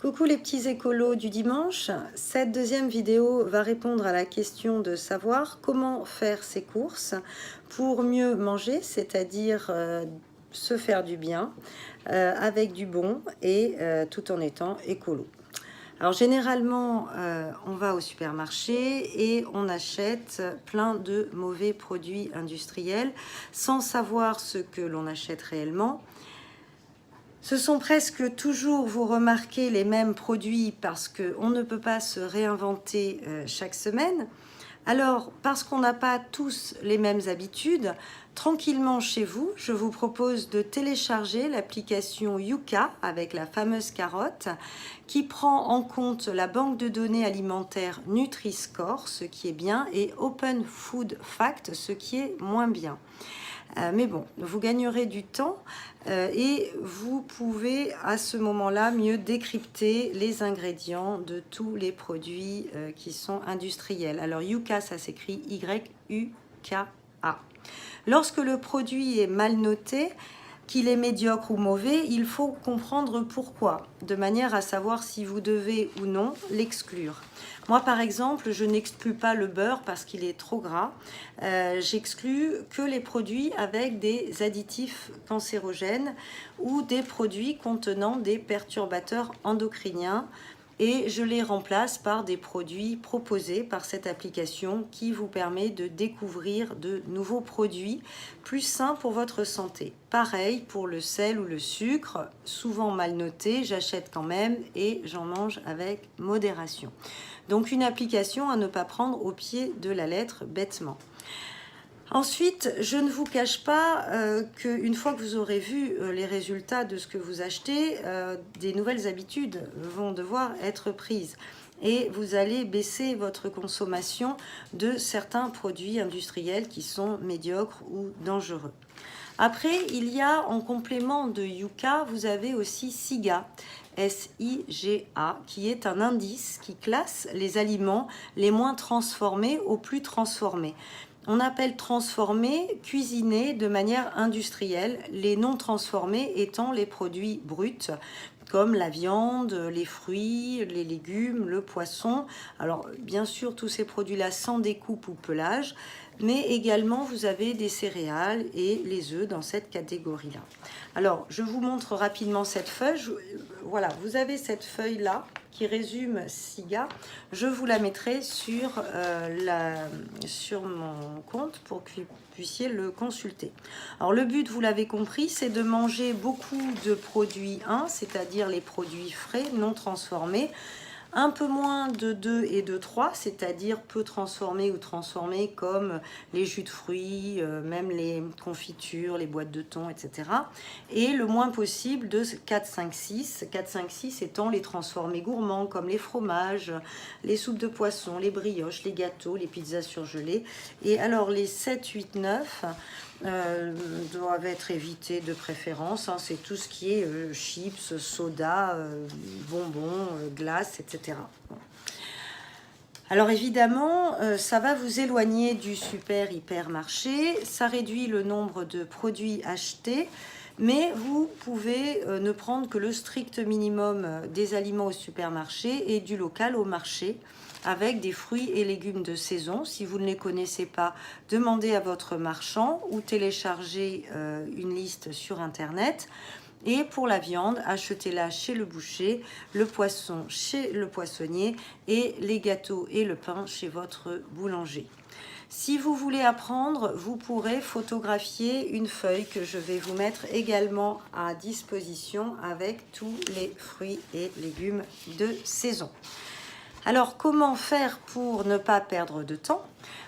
Coucou les petits écolos du dimanche. Cette deuxième vidéo va répondre à la question de savoir comment faire ses courses pour mieux manger, c'est-à-dire se faire du bien avec du bon et tout en étant écolo. Alors généralement, on va au supermarché et on achète plein de mauvais produits industriels sans savoir ce que l'on achète réellement. Ce sont presque toujours, vous remarquez, les mêmes produits parce qu'on ne peut pas se réinventer chaque semaine. Alors, parce qu'on n'a pas tous les mêmes habitudes, tranquillement chez vous, je vous propose de télécharger l'application Yuka avec la fameuse carotte qui prend en compte la banque de données alimentaires Nutri-Score, ce qui est bien, et Open Food Fact, ce qui est moins bien. Mais bon, vous gagnerez du temps et vous pouvez à ce moment-là mieux décrypter les ingrédients de tous les produits qui sont industriels. Alors Yuka, ça s'écrit Y-U-K-A. Lorsque le produit est mal noté, qu'il est médiocre ou mauvais, il faut comprendre pourquoi, de manière à savoir si vous devez ou non l'exclure. Moi, par exemple, je n'exclus pas le beurre parce qu'il est trop gras. J'exclus que les produits avec des additifs cancérogènes ou des produits contenant des perturbateurs endocriniens. Et je les remplace par des produits proposés par cette application qui vous permet de découvrir de nouveaux produits plus sains pour votre santé. Pareil pour le sel ou le sucre, souvent mal noté, j'achète quand même et j'en mange avec modération. Donc une application à ne pas prendre au pied de la lettre bêtement. Ensuite, je ne vous cache pas qu'une fois que vous aurez vu les résultats de ce que vous achetez, des nouvelles habitudes vont devoir être prises. Et vous allez baisser votre consommation de certains produits industriels qui sont médiocres ou dangereux. Après, il y a en complément de Yuka, vous avez aussi SIGA, S-I-G-A, qui est un indice qui classe les aliments les moins transformés aux plus transformés. On appelle transformés, cuisinés de manière industrielle, les non transformés étant les produits bruts, comme la viande, les fruits, les légumes, le poisson. Alors, bien sûr, tous ces produits-là sans découpe ou pelage, mais également, vous avez des céréales et les œufs dans cette catégorie-là. Alors, je vous montre rapidement cette feuille. Voilà, vous avez cette feuille-là qui résume SIGA. Je vous la mettrai sur mon compte pour que vous puissiez le consulter. Alors, le but, vous l'avez compris, c'est de manger beaucoup de produits 1, c'est-à-dire les produits frais, non transformés, un peu moins de 2 et de 3, c'est-à-dire peu transformés ou transformés comme les jus de fruits, même les confitures, les boîtes de thon, etc. Et le moins possible de 4, 5, 6. 4, 5, 6 étant les transformés gourmands comme les fromages, les soupes de poisson, les brioches, les gâteaux, les pizzas surgelées. Et alors les 7, 8, 9 doivent être évités de préférence. Hein. C'est tout ce qui est chips, soda, bonbons, glace, etc. Bon. Alors évidemment, ça va vous éloigner du super hypermarché, ça réduit le nombre de produits achetés, mais vous pouvez ne prendre que le strict minimum des aliments au supermarché et du local au marché, avec des fruits et légumes de saison. Si vous ne les connaissez pas, demandez à votre marchand ou téléchargez une liste sur Internet. Et pour la viande, achetez-la chez le boucher, le poisson chez le poissonnier et les gâteaux et le pain chez votre boulanger. Si vous voulez apprendre, vous pourrez photographier une feuille que je vais vous mettre également à disposition avec tous les fruits et légumes de saison. Alors, comment faire pour ne pas perdre de temps?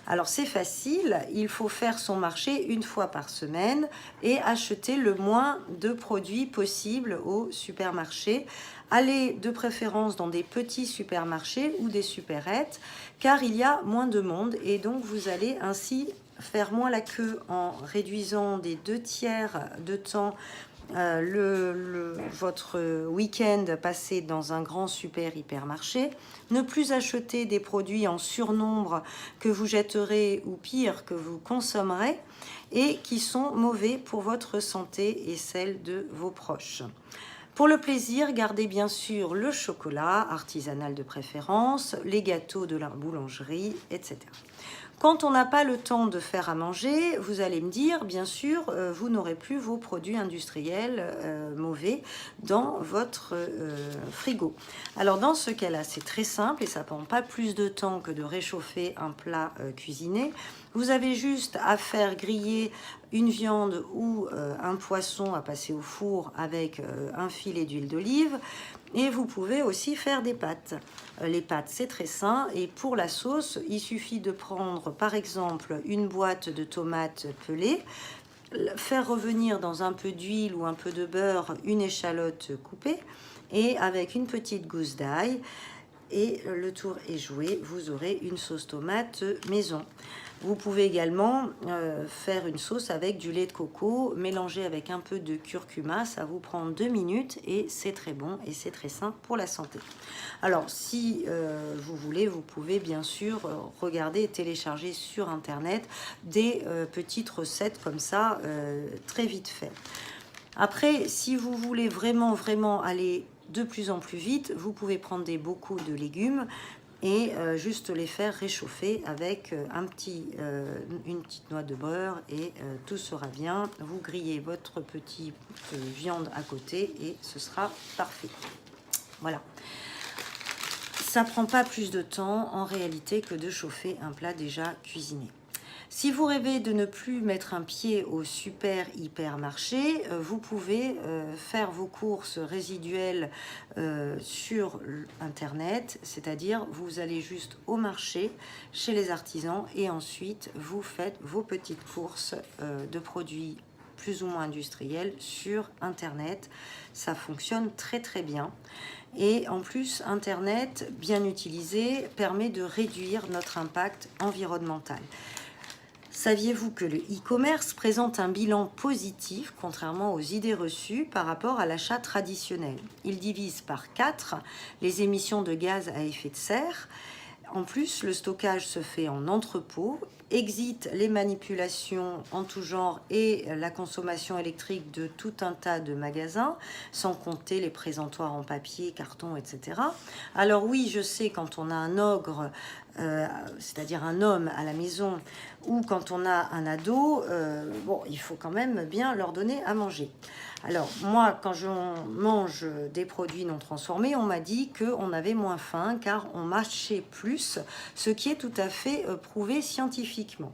Alors, c'est facile, il faut faire son marché une fois par semaine et acheter le moins de produits possible au supermarché. Allez de préférence dans des petits supermarchés ou des supérettes, car il y a moins de monde et donc vous allez ainsi faire moins la queue en réduisant des 2/3 de temps votre week-end passé dans un grand super hypermarché, ne plus acheter des produits en surnombre que vous jetterez ou pire que vous consommerez et qui sont mauvais pour votre santé et celle de vos proches. Pour le plaisir, gardez bien sûr le chocolat artisanal de préférence, les gâteaux de la boulangerie, etc. Quand on n'a pas le temps de faire à manger, vous allez me dire, bien sûr, vous n'aurez plus vos produits industriels mauvais dans votre frigo. Alors dans ce cas-là, c'est très simple et ça ne prend pas plus de temps que de réchauffer un plat cuisiné. Vous avez juste à faire griller une viande ou un poisson à passer au four avec un filet d'huile d'olive. Et vous pouvez aussi faire des pâtes. Les pâtes, c'est très sain. Et pour la sauce, il suffit de prendre, par exemple, une boîte de tomates pelées, faire revenir dans un peu d'huile ou un peu de beurre une échalote coupée, et avec une petite gousse d'ail, et le tour est joué, vous aurez une sauce tomate maison. Vous pouvez également faire une sauce avec du lait de coco mélangé avec un peu de curcuma. Ça vous prend 2 minutes et c'est très bon et c'est très sain pour la santé. Alors, si vous voulez, vous pouvez bien sûr regarder et télécharger sur Internet des petites recettes comme ça, très vite faites. Après, si vous voulez vraiment aller de plus en plus vite, vous pouvez prendre beaucoup de légumes et juste les faire réchauffer avec une petite noix de beurre et tout sera bien. Vous grillez votre petite viande à côté et ce sera parfait. Voilà. Ça prend pas plus de temps en réalité que de chauffer un plat déjà cuisiné. Si vous rêvez de ne plus mettre un pied au super hypermarché, vous pouvez faire vos courses résiduelles sur Internet, c'est-à-dire vous allez juste au marché, chez les artisans, et ensuite vous faites vos petites courses de produits plus ou moins industriels sur Internet. Ça fonctionne très très bien. Et en plus, Internet, bien utilisé, permet de réduire notre impact environnemental. Saviez-vous que le e-commerce présente un bilan positif, contrairement aux idées reçues par rapport à l'achat traditionnel? Il divise par 4 les émissions de gaz à effet de serre. En plus, le stockage se fait en entrepôt, exit les manipulations en tout genre et la consommation électrique de tout un tas de magasins, sans compter les présentoirs en papier, carton, etc. Alors oui, je sais, quand on a un ogre, c'est-à-dire un homme à la maison, ou quand on a un ado, bon, il faut quand même bien leur donner à manger. Alors moi, quand je mange des produits non transformés, on m'a dit qu'on avait moins faim car on mâchait plus, ce qui est tout à fait prouvé scientifiquement.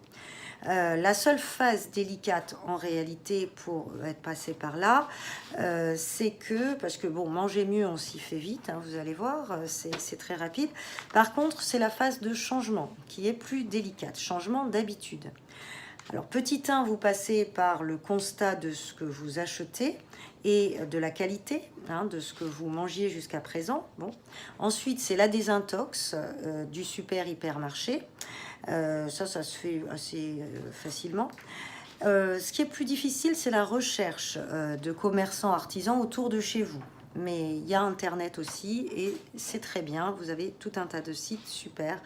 La seule phase délicate en réalité pour être passé par là, c'est que, parce que bon, manger mieux, on s'y fait vite, hein, vous allez voir, c'est très rapide. Par contre, c'est la phase de changement qui est plus délicate, changement d'habitude. Alors, petit 1, vous passez par le constat de ce que vous achetez et de la qualité, hein, de ce que vous mangiez jusqu'à présent. Bon. Ensuite, c'est la désintox du super hypermarché. Ça se fait assez facilement. Ce qui est plus difficile, c'est la recherche de commerçants artisans autour de chez vous. Mais il y a Internet aussi et c'est très bien. Vous avez tout un tas de sites super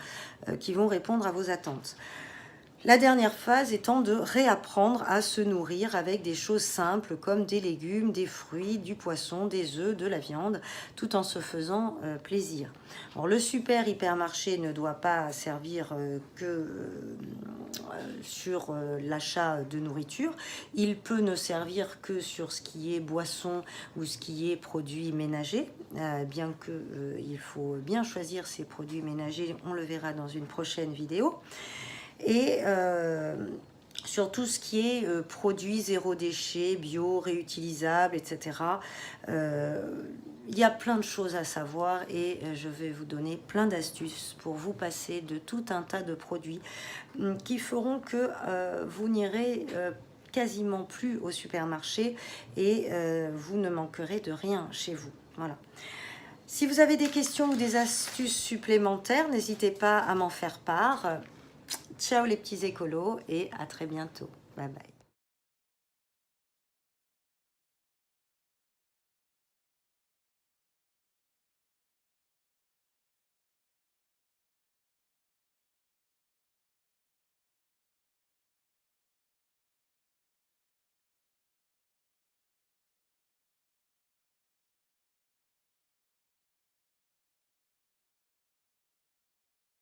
qui vont répondre à vos attentes. La dernière phase étant de réapprendre à se nourrir avec des choses simples comme des légumes, des fruits, du poisson, des œufs, de la viande, tout en se faisant plaisir. Alors, le super hypermarché ne doit pas servir que sur l'achat de nourriture. Il peut ne servir que sur ce qui est boisson ou ce qui est produits ménagers, bien que il faut bien choisir ces produits ménagers, on le verra dans une prochaine vidéo. Et sur tout ce qui est produits zéro déchet, bio, réutilisable, etc. Il y a plein de choses à savoir et je vais vous donner plein d'astuces pour vous passer de tout un tas de produits qui feront que vous n'irez quasiment plus au supermarché et vous ne manquerez de rien chez vous. Voilà. Si vous avez des questions ou des astuces supplémentaires, n'hésitez pas à m'en faire part. Ciao les petits écolos et à très bientôt. Bye bye.